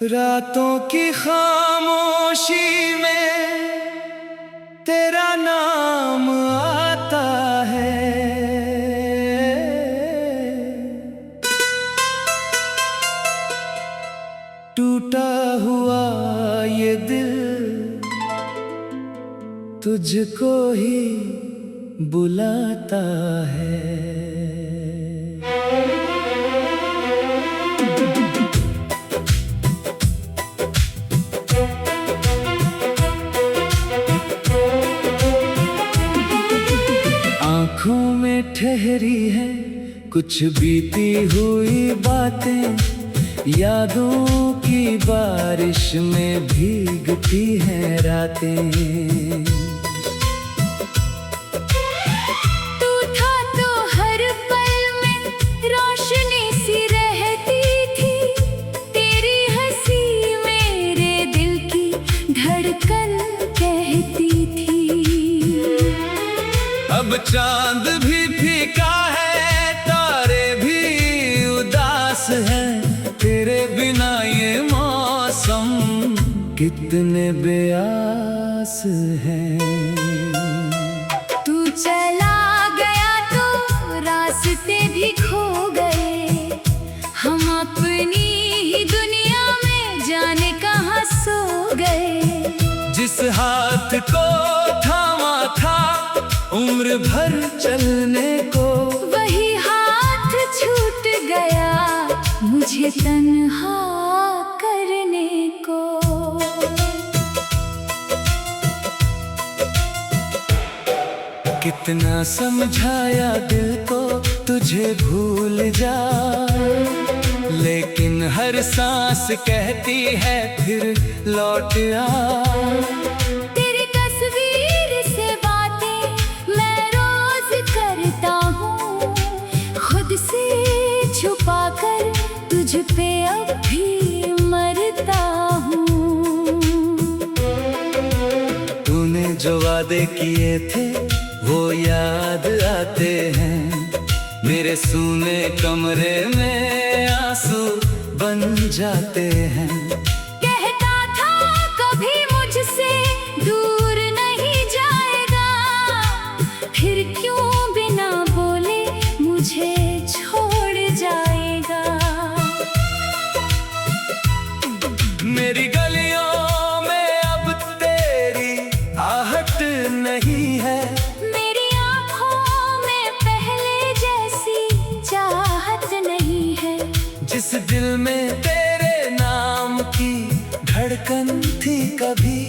रातों की खामोशी में तेरा नाम आता है। टूटा हुआ ये दिल तुझको ही बुलाता है। आँखों में ठहरी है कुछ बीती हुई बातें, यादों की बारिश में भीगती हैं रातें। तू था तो हर पल में रोशनी सी रहती थी, तेरी हंसी मेरे दिल की धड़कन कहती थी। अब चांद भी फीका है, तारे भी उदास हैं, तेरे बिना ये मौसम कितने बेआस हैं। तू चला गया तो रास्ते भी खो गए, हम अपनी ही दुनिया में जाने कहाँ सो गए। जिस हाथ को थामा था उम्र भर चलने को, वही हाथ छूट गया मुझे तन्हा करने को। कितना समझाया दिल को तुझे भूल जा, लेकिन हर सांस कहती है फिर लौट आ। तेरी तस्वीर से बातें मैं रोज करता हूँ, खुद से छुपा कर तुझ पे अब भी मरता हूँ। तूने जो वादे किए थे वो याद आते हैं, मेरे सूने कमरे में आंसू बन जाते हैं। कहता था कभी मुझसे दूर नहीं जाएगा, फिर क्यों बिना बोले मुझे छोड़ जाएगा। मेरी गलियों में अब तेरी आहट नहीं है, मेरी आँखों में पहले जैसी चाहत नहीं है। जिस दिल में तेरे नाम की धड़कन थी कभी,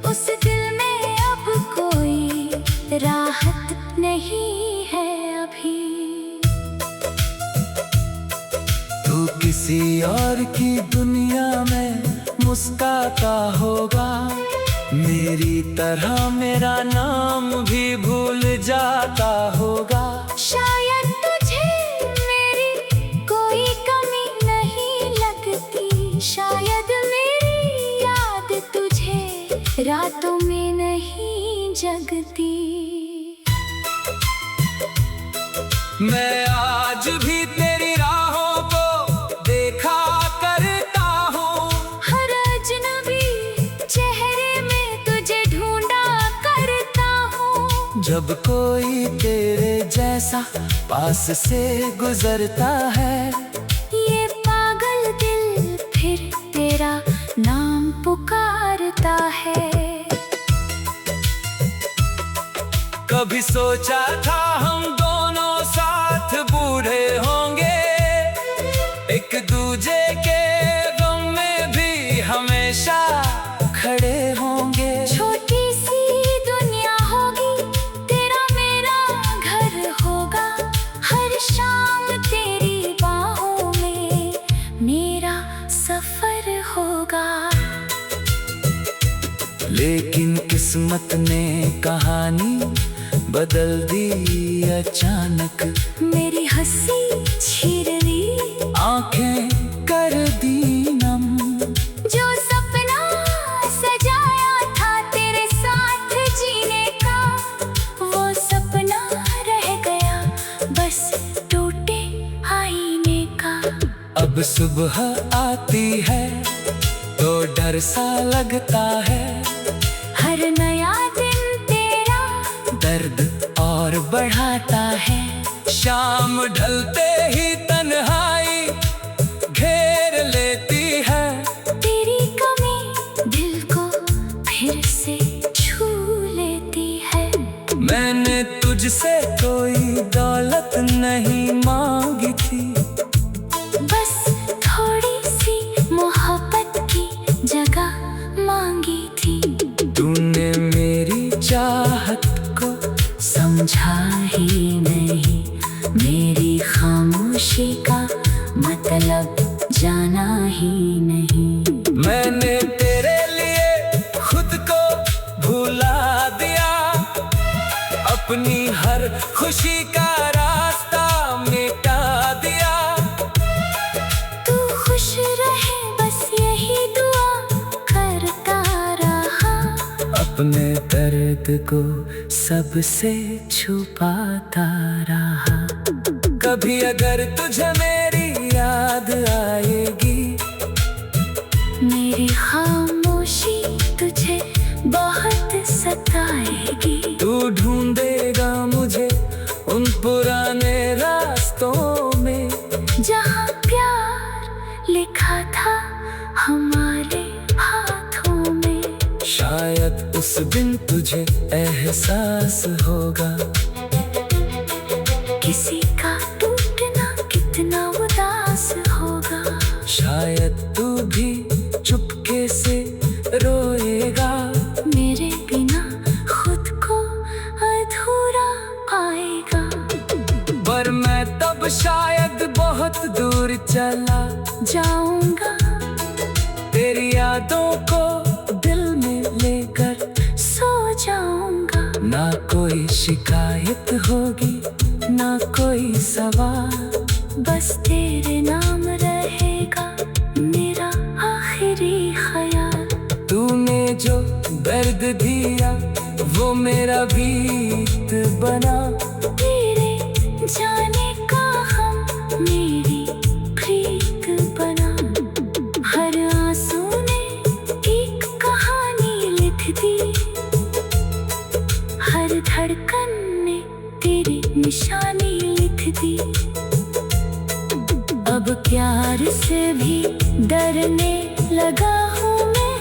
उस दिल में अब कोई राहत नहीं है अभी। तू किसी और की दुनिया में मुस्काता होगा, मेरी तरह मेरा नाम भी भूल जाता होगा। शायद तुझे मेरी कोई कमी नहीं लगती, शायद मेरी याद तुझे रातों में नहीं जगती। मैं आज भी तेरी राहों को देखा करता हूँ, हर अजनबी चेहरे में तुझे ढूंढा करता हूँ। जब कोई तेरे जैसा पास से गुजरता है, ये पागल दिल फिर तेरा नाम पुकारता है। कभी सोचा था हम दोनों साथ बूढ़े होंगे, एक दूजे के गम में भी हमेशा खड़े होंगे। छोटी सी दुनिया होगी, तेरा मेरा घर होगा, हर शाम तेरी बाहों में मेरा सफर होगा। लेकिन किस्मत ने कहानी बदल दी अचानक, मेरी हंसी छीन ली, आंखें कर दी नम। जो सपना सजाया था तेरे साथ जीने का, वो सपना रह गया बस टूटे आईने का। अब सुबह आती है डर सा लगता है। हर नया दिन तेरा दर्द और बढ़ाता है। शाम ढलते ही तन्हाई घेर लेती है। तेरी कमी दिल को फिर से छू लेती है। मैंने तुझसे कोई दौलत नहीं मांगी थी, बस थोड़ी सी मोहब्बत की जगह मांगी थी। तूने मेरी चाहत को समझा ही नहीं, मेरी खामोशी का मतलब जाना ही नहीं। मैंने तेरे लिए खुद को भुला दिया, अपनी हर खुशी का रास्ता मिटा दिया। तू खुश रहे बस यही दुआ करता रहा। अपने दर्द को सबसे छुपाता रहा। कभी अगर तुझे मेरी याद आएगी, मेरी खामोशी तुझे बहुत सताएगी। तू ढूंढेगा मुझे उन पुराने रास्तों में, जहाँ प्यार लिखा था हमारे हाथों में। शायद उस दिन तुझे एहसास होगा, किसी का टूटना कितना उदास होगा। शायद तू भी चुपके से रोएगा, मेरे बिना खुद को अधूरा पाएगा। पर मैं तब शायद बहुत दूर चला जाऊंगा तेरी यादों को दिल में लेकर सो जाऊंगा। ना कोई शिकायत होगी, ना कोई सवाल, बस तेरे नाम रहेगा मेरा आखिरी ख्याल। तूने जो दर्द दिया वो मेरा भीत बना। तेरे जाने का हम मेरी प्रीत बना। हर आंसू ने एक कहानी लिख दी, हर धड़कन ने तेरी निशानी लिख दी। अब प्यार से भी डरने लगा हूँ मैं।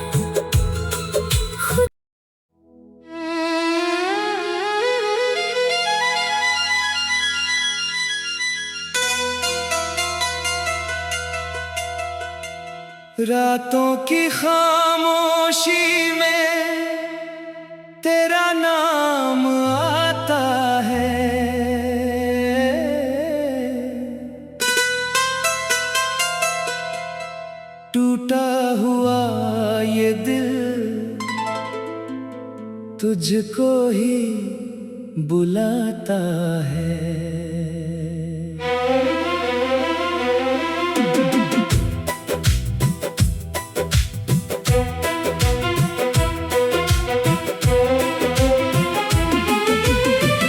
रातों की खामोशी में तेरा नाम आता है। टूटा हुआ ये दिल तुझको ही बुलाता है।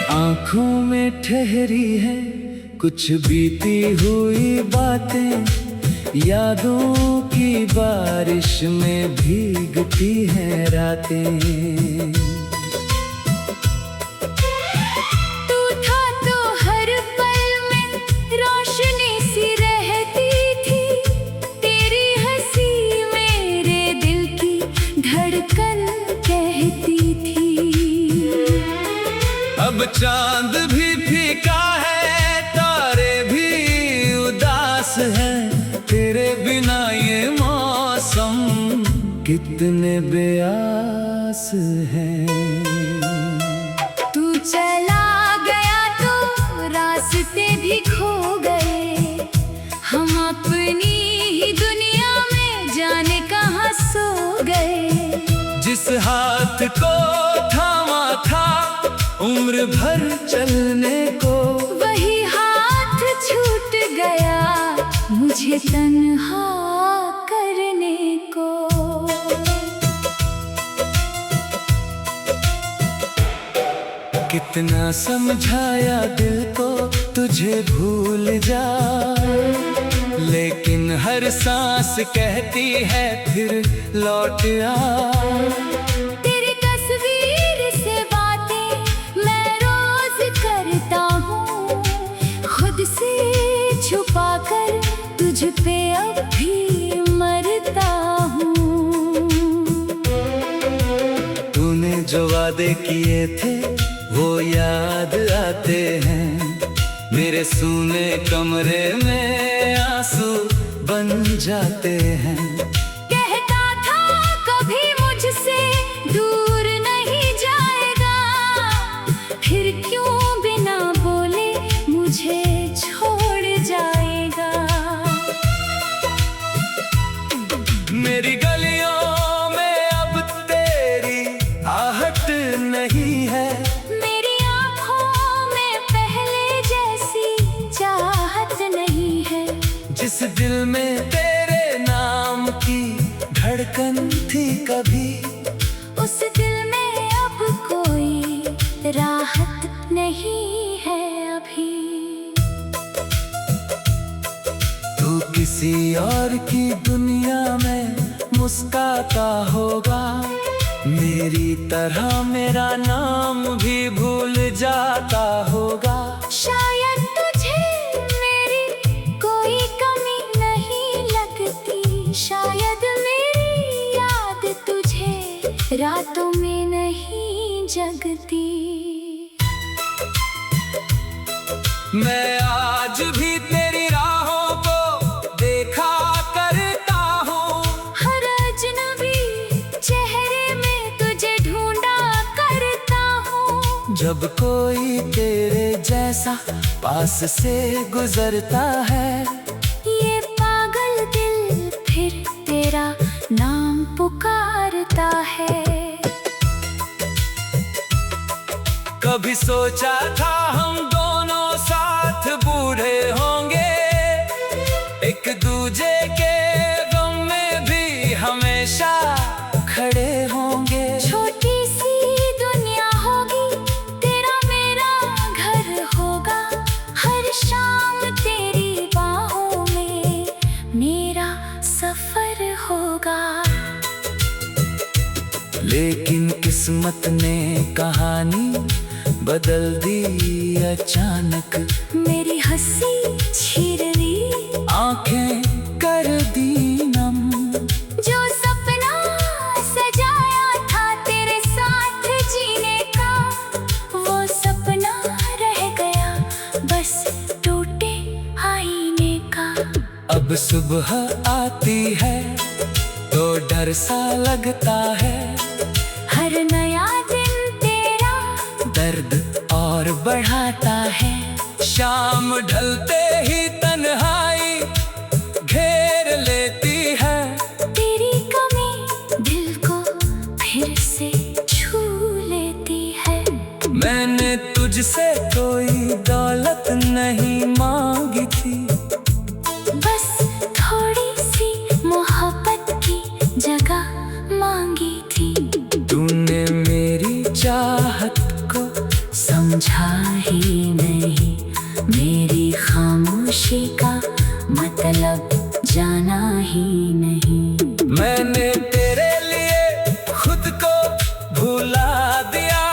आँखों में ठहरी है कुछ बीती हुई बातें, यादों की बारिश में भीगती हैं रातें। तू था तो हर पल में रोशनी सी रहती थी, तेरी हंसी मेरे दिल की धड़कन कहती थी। अब चांद भी फीका है, तारे भी उदास हैं, तेरे बिना ये मौसम कितने बेआस हैं। तू चला गया तो रास्ते भी खो गए, हम अपनी ही दुनिया में जाने कहाँ सो गए। जिस हाथ को थामा था उम्र भर चलने को, वही हाथ छूट गया मुझे तन्हा करने को। कितना समझाया दिल को तुझे भूल जा, लेकिन लेकिन हर सांस कहती है फिर लौट आ। तेरी तस्वीर से बातें मैं रोज करता हूँ, खुद से छुपा कर तुझ पे अब भी मरता हूँ। तूने जो वादे किए थे वो याद आते हैं, मेरे सूने कमरे में आंसू बन जाते हैं। कहता था कभी मुझसे दूर नहीं जाएगा, फिर क्यों बिना बोले मुझे छोड़ जाएगा। मेरी गलियों में अब तेरी आहट नहीं है, जिस दिल में तेरे नाम की धड़कन थी कभी, उस दिल में अब कोई राहत नहीं है अभी। तू किसी और की दुनिया में मुस्कुराता होगा, मेरी तरह मेरा नाम भी भूल जाता होगा। शायद तुझे मेरी कोई कमी नहीं लगती, शायद मेरी याद तुझे रातों में नहीं जगती। मैं आज भी तेरी राहों को देखा करता हूँ, हर अजनबी चेहरे में तुझे ढूंढा करता हूँ। जब कोई तेरे जैसा पास से गुजरता है, ये पागल दिल फिर तेरा नाम पुकारता है। कभी सोचा था हम दोनों साथ बूढ़े होंगे, एक दूजे के गम में भी हमेशा खड़े होंगे। छोटी सी दुनिया होगी, तेरा मेरा घर होगा, हर शाम तेरी बाहों में मेरा सफर होगा। लेकिन किस्मत ने कहानी बदल दी अचानक, मेरी हंसी छीन ली, आंखें कर दी नम। जो सपना सजाया था तेरे साथ जीने का, वो सपना रह गया बस टूटे आईने का। अब सुबह आती है तो डर सा लगता है, हर नया दिन तेरा दर्द और बढ़ाता है। शाम ढलते ही तन्हाई घेर लेती है, तेरी कमी दिल को फिर से छू लेती है। मैंने तुझसे कोई दौलत नहीं मांगी थी, बस थोड़ी सी मोहब्बत की जगह मांगी थी। तूने मेरी चाहत को समझा ही नहीं, मेरी खामोशी का मतलब जाना ही नहीं। मैंने तेरे लिए खुद को भुला दिया,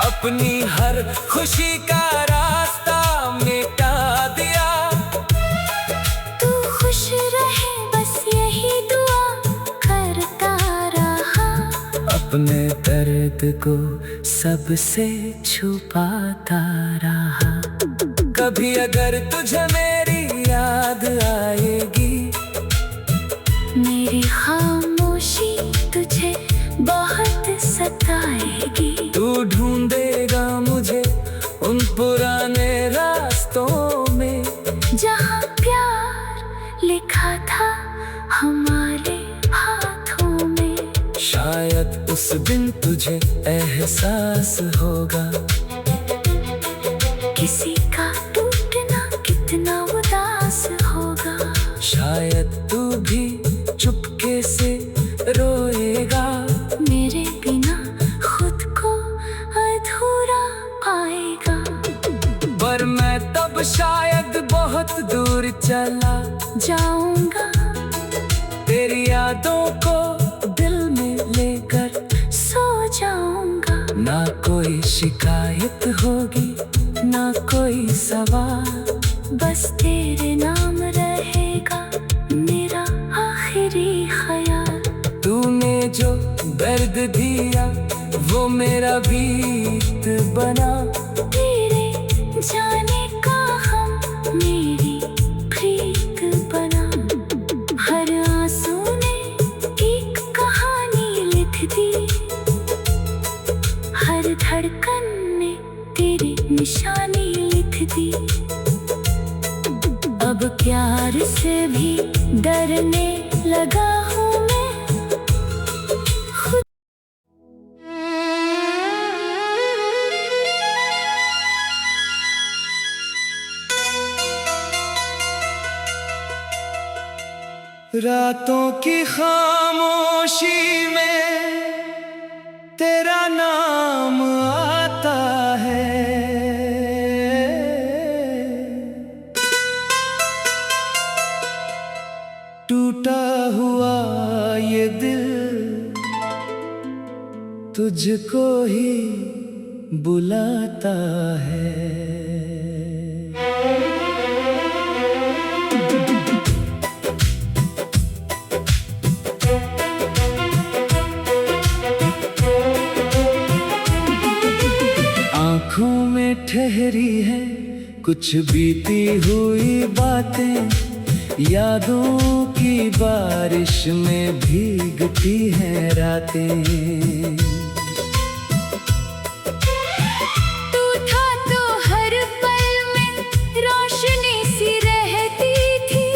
अपनी हर खुशी का रास्ता मिटा दिया। तू खुश रहे बस यही दुआ करता रहा, अपने दर्द को सबसे छुपाता रहा। कभी अगर तुझे मेरी याद आएगी, मेरी खामोशी तुझे बहुत सताएगी। तू ढूंढेगा मुझे उन पुराने रास्तों में, जहाँ प्यार लिखा था हमारे हाथों में। शायद उस दिन तुझे एहसास होगा, किसी का टूटना कितना उदास होगा। शायद तू भी चुपके से रोएगा, मेरे बिना खुद को अधूरा पाएगा। पर मैं तब शायद बहुत दूर चला जा ना कोई शिकायत होगी ना कोई सवाल, बस तेरे नाम रहेगा मेरा आखिरी ख्याल। तूने जो दर्द दिया वो मेरा बीत बना, तेरे जाने का हम मेरी प्रीत बना। हर आंसू ने एक कहानी लिख दी, हर धड़कन ने तेरी निशानी लिख दी। अब प्यार से भी डरने लगा हूँ मैं। रातों की खामोशी में तेरा नाम आता है, टूटा हुआ ये दिल तुझको ही बुलाता है। आँखों में ठहरी है कुछ बीती हुई बातें, यादों की बारिश में भीगती हैं रातें। तू था तो हर पल में रोशनी सी रहती थी,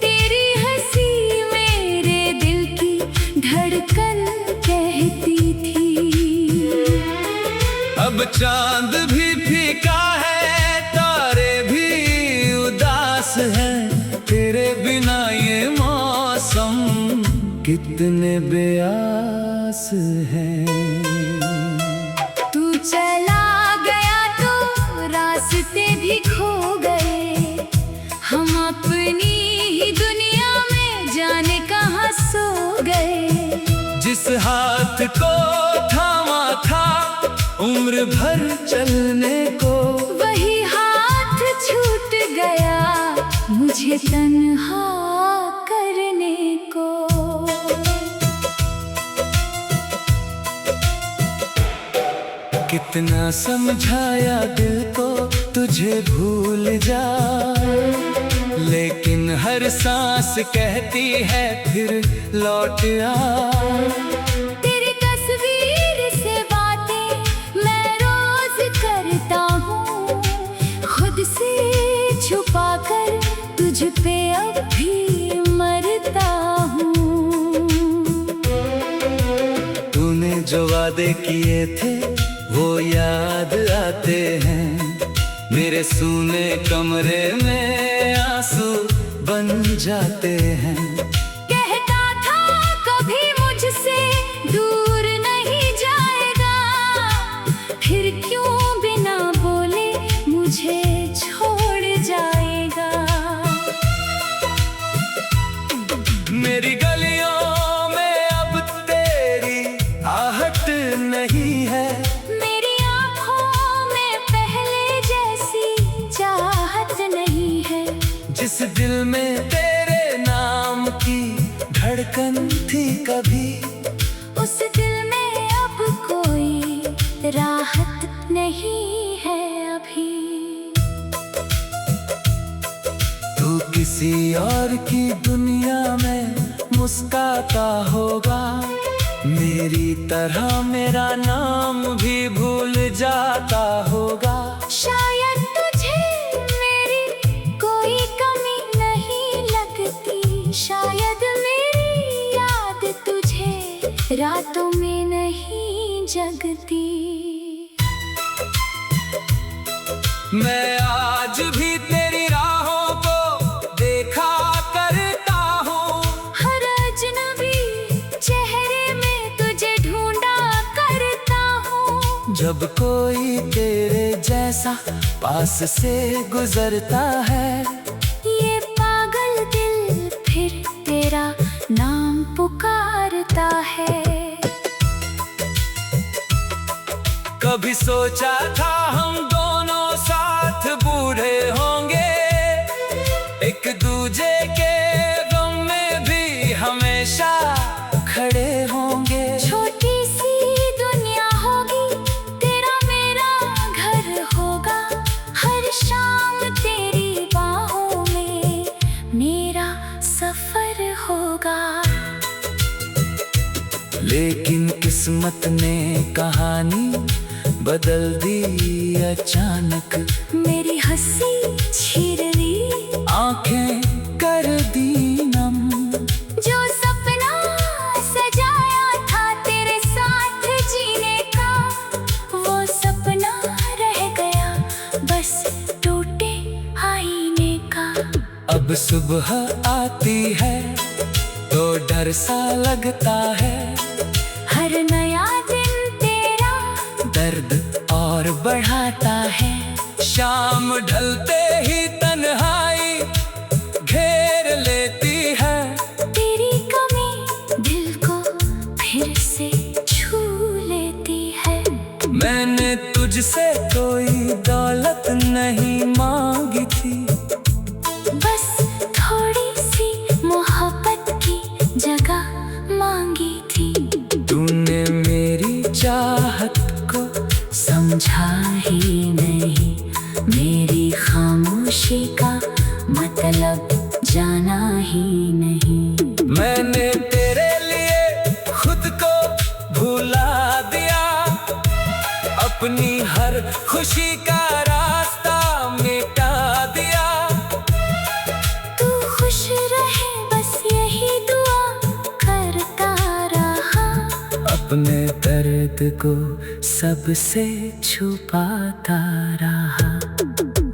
तेरी हंसी मेरे दिल की धड़कन कहती थी। अब चांद भी फीका है, तारे भी उदास हैं, तेरे बिना ये मौसम कितने बेआस हैं। तू चला गया तो रास्ते भी खो गए, हम अपनी ही दुनिया में जाने कहाँ सो गए। जिस हाथ को थामा था उम्र भर चलने को, वही हाथ छूट गया मुझे तन्हा करने को। कितना समझाया दिल को तुझे भूल जा, लेकिन हर सांस कहती है फिर लौट आ। तेरी तस्वीर से बातें मैं रोज करता हूँ, खुद से छुपा कर तुझ पे अब भी मरता हूँ। तूने जो वादे किए थे वो याद आते हैं, मेरे सूने कमरे में आंसू बन जाते हैं। कहता था कभी मुझसे दूर नहीं जाएगा, फिर क्यों बिना बोले मुझे छोड़ जाएगा। मेरी गलियों में अब तेरी आहट नहीं है, मेरी आँखों में पहले जैसी चाहत नहीं है। जिस दिल में तेरे नाम की धड़कन थी कभी, उस दिल में अब कोई राहत नहीं है अभी। तू किसी और की दुनिया में मुस्काता होगा, मेरी तरह मेरा नाम भी भूल जाता होगा। शायद तुझे मेरी कोई कमी नहीं लगती, शायद मेरी याद तुझे रातों में नहीं जगती। मैं आज भी तेरी राहों को देखा करता हूँ, हर अजनबी चेहरे में तुझे ढूंढा करता हूँ। जब कोई तेरे जैसा पास से गुजरता है, ये पागल दिल फिर तेरा नाम पुकारता है। कभी सोचा था हम दोनों साथ बूढ़े होंगे, एक दूजे के गम में भी हमेशा खड़े होंगे। छोटी सी दुनिया होगी, तेरा मेरा घर होगा, हर शाम तेरी बाहों में मेरा सफर होगा। लेकिन किस्मत ने कहानी बदल दी अचानक, मेरी हंसी छीन ली, आंखें कर दी नम। जो सपना सजाया था तेरे साथ जीने का, वो सपना रह गया बस टूटे आईने का। अब सुबह आती है तो डर सा लगता है, हर नया दिन तेरा दर्द और बढ़ाता है। शाम ढलते ही तन्हाई घेर लेती है, तेरी कमी दिल को फिर से छू लेती है। मैंने तुझसे कोई दौलत नहीं मांगी थी, बस थोड़ी सी मोहब्बत की जगह मांगी थी। तूने मेरी चाहत को समझा ही नहीं, मेरी खामोशी का मतलब जाना ही नहीं। मैंने तेरे लिए खुद को भुला दिया, अपनी हर खुशी का रास्ता मिटा दिया। तू खुश रहे बस यही दुआ करता रहा, अपने दर्द को सबसे छुपाता रहा।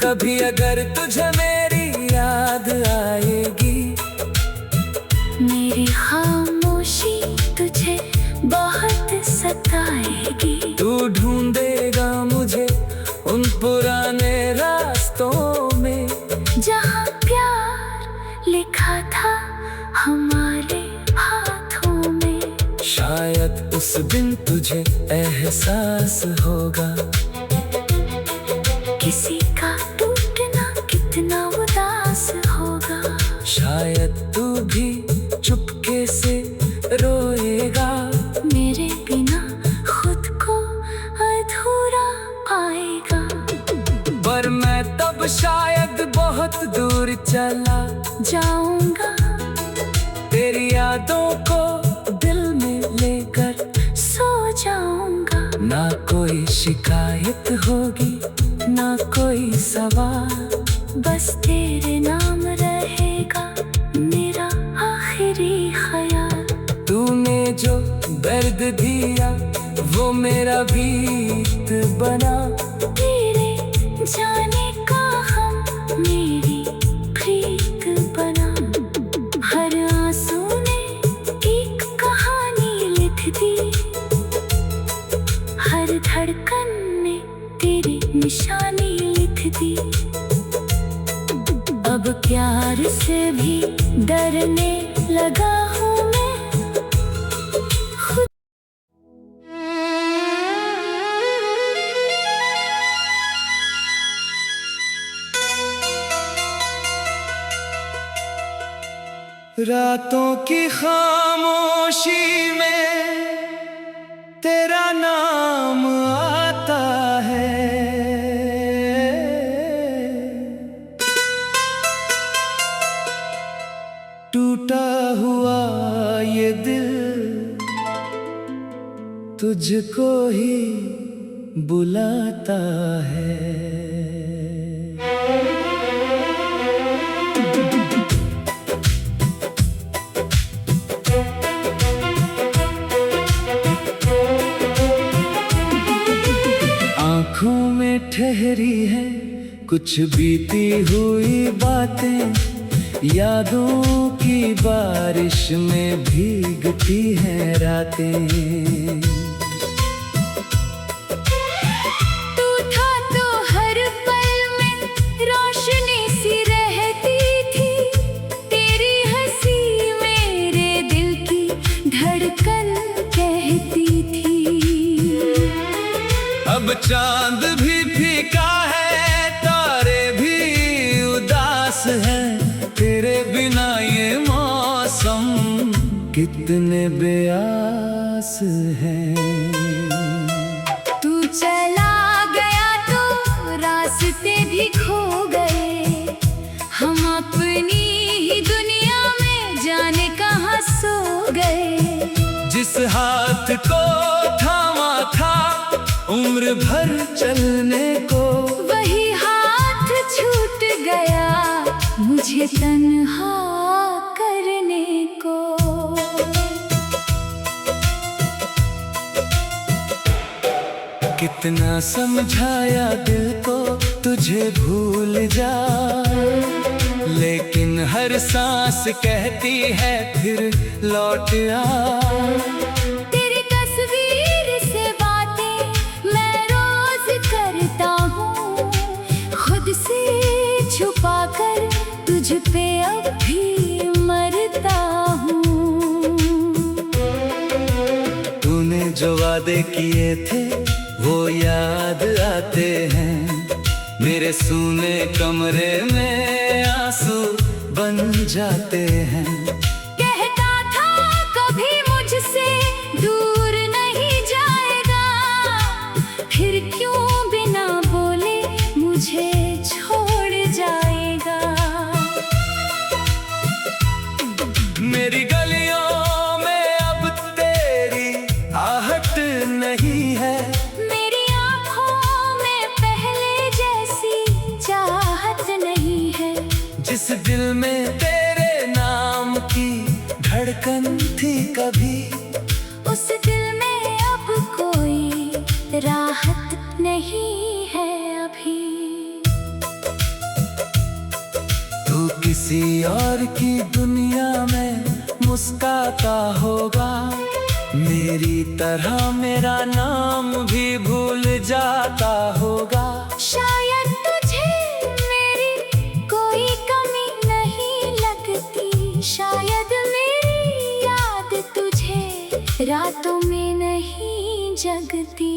कभी अगर तुझे मेरी याद आएगी, मेरी खामोशी तुझे बहुत सताएगी। तू ढूंढेगा मुझे उन पुराने रास्तों में, जहाँ प्यार लिखा था हमारे हाथों में। शायद उस दिन तुझे एहसास होगा, किसी का टूटना कितना उदास होगा। शायद तू भी चुपके से रोएगा, मेरे बिना खुद को अधूरा पाएगा। पर मैं तब शायद बहुत दूर चला जाऊंगा तेरी यादों को दिल में लेकर सो जाऊंगा। ना कोई शिकायत होगी ना कोई सवाल, बस तेरे नाम रहेगा मेरा आखिरी ख्याल। तूने जो दर्द दिया वो मेरा गीत बना, तेरे जाने का हम मेरी प्रीत बना। हर आंसू ने एक कहानी लिख दी, हर धड़कन ने तेरी निशानी लिख दी। अब प्यार से भी डरने लगा हूँ मैं खुद। रातों की खामोशी में तेरा नाम आता है, टूटा हुआ ये दिल तुझको ही बुलाता है। आँखों में ठहरी है कुछ बीती हुई बातें, यादों की बारिश में भीगती हैं रातें। तू था तो हर पल में रोशनी सी रहती थी, तेरी हंसी मेरे दिल की धड़कन कहती थी। अब अब चांद भी फीका है, तारे भी उदास है, तेरे बिना ये मौसम कितने बेआस हैं। तू चला गया तो रास्ते भी खो गए, हम अपनी ही दुनिया में जाने कहाँ सो गए। जिस हाथ को थामा था उम्र भर चलने को, वही हाथ छूट गया मुझे तन्हा करने को। कितना समझाया दिल को तुझे भूल जा, लेकिन हर सांस कहती है फिर लौट आ। तेरी तस्वीर से बातें मैं रोज करता हूँ, खुद से छुपा कर तुझ पे अब भी मरता हूँ। तूने जो वादे किए थे वो याद आते हैं, मेरे सूने कमरे में आंसू बन जाते हैं। कहता था कभी मुझसे दूर नहीं जाएगा, फिर क्यों बिना बोले मुझे छोड़ जाएगा। मेरी गलियों में अब तेरी आहट नहीं है, मेरी आँखों में पहले जैसी चाहत नहीं है। जिस दिल में तेरे नाम की धड़कन थी कभी, उस दिल में अब कोई राहत नहीं है अभी। तू किसी और की दुनिया में मुस्कुराता होगा, मेरी तरह मेरा नाम भी भूल जाता होगा। शायद तुझे मेरी कोई कमी नहीं लगती, शायद मेरी याद तुझे रातों में नहीं जगती।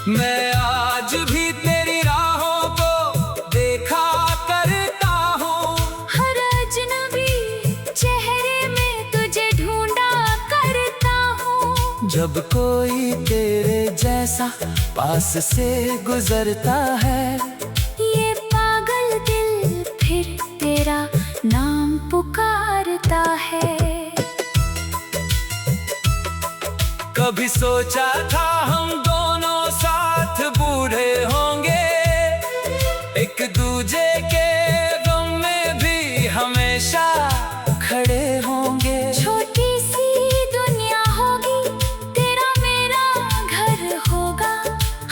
मैं आज भी तेरी राहों को देखा करता हूँ, हर अजनबी चेहरे में तुझे ढूंढा करता हूँ। जब कोई तेरे जैसा पास से गुजरता है, ये पागल दिल फिर तेरा नाम पुकारता है। कभी सोचा था हम दोनों साथ बूढ़े होंगे, एक दूजे के गम में भी हमेशा खड़े होंगे। छोटी सी दुनिया होगी, तेरा मेरा घर होगा,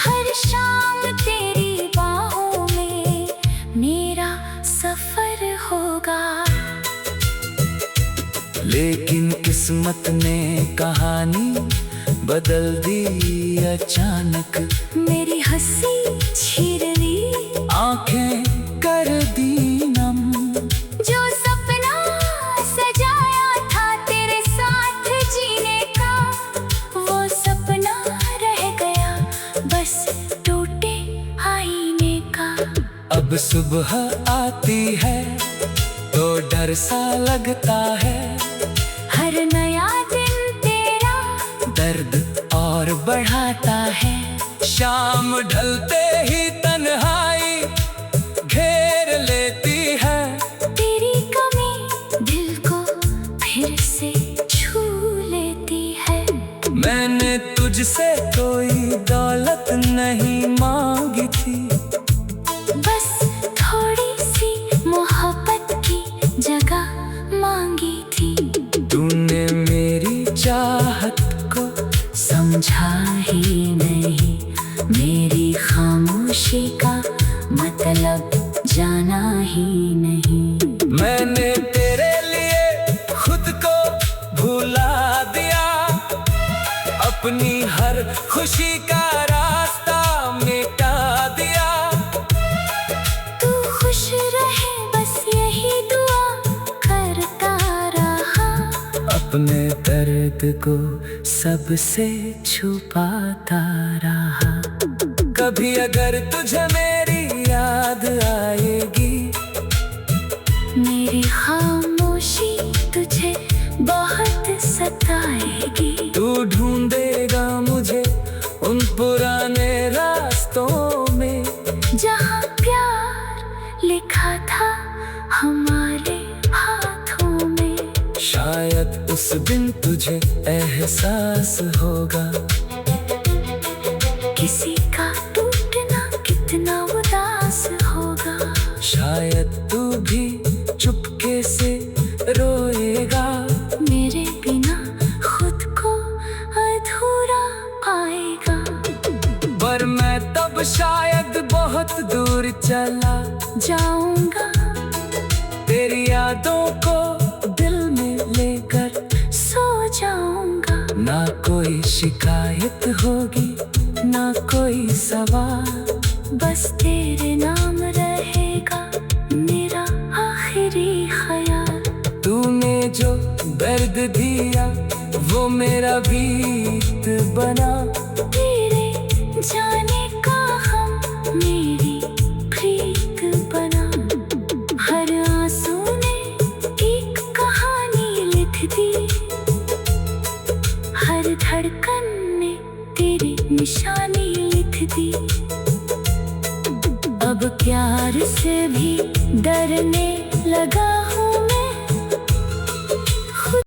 हर शाम तेरी बाहों में मेरा सफर होगा। लेकिन किस्मत ने कहानी बदल दी अचानक, मेरी हंसी छीन ली, आंखें कर दी नम। जो सपना सजाया था तेरे साथ जीने का, वो सपना रह गया बस टूटे आईने का। अब सुबह आती है तो डर सा लगता है, हर नया दिन तेरा दर्द और बढ़ाता है। शाम ढलते ही तन्हाई घेर लेती है, तेरी कमी दिल को फिर से छू लेती है। मैंने तुझसे कोई दौलत नहीं मांगी थी, बस थोड़ी सी मोहब्बत की जगह मांगी थी। तूने मेरी चाहत को समझा ही नहीं, मेरी खामोशी का मतलब जाना ही नहीं। मैंने तेरे लिए खुद को भुला दिया, अपनी हर खुशी का रास्ता मिटा दिया। तू खुश रहे बस यही दुआ करता रहा, अपने दर्द को सबसे छुपाता रहा। कभी अगर तुझे मेरी याद आएगी, मेरी खामोशी तुझे बहुत सताएगी। तू ढूंढेगा मुझे उन पुराने रास्तों में, जहाँ प्यार लिखा था हमारे हाथों में। शायद उस दिन तुझे एहसास होगा, किसी का टूटना कितना उदास होगा। शायद तू भी चुपके से रोएगा, मेरे बिना खुद को अधूरा पाएगा। पर मैं तब शायद बहुत दूर चला जाऊंगा, तेरी यादों को दिल में लेकर सो जाऊंगा। ना कोई शिकायत होगी, ना कोई सवाल, बस तेरे नाम रहेगा मेरा आखिरी ख्याल। तूने जो दर्द दिया वो मेरा भीत बना, तेरे जाने का हम मेरी प्रीत बना। हर आंसू ने एक कहानी लिख दी, हर धड़कन ने तेरी निशानी लिख दी। अब प्यार से भी डरने लगा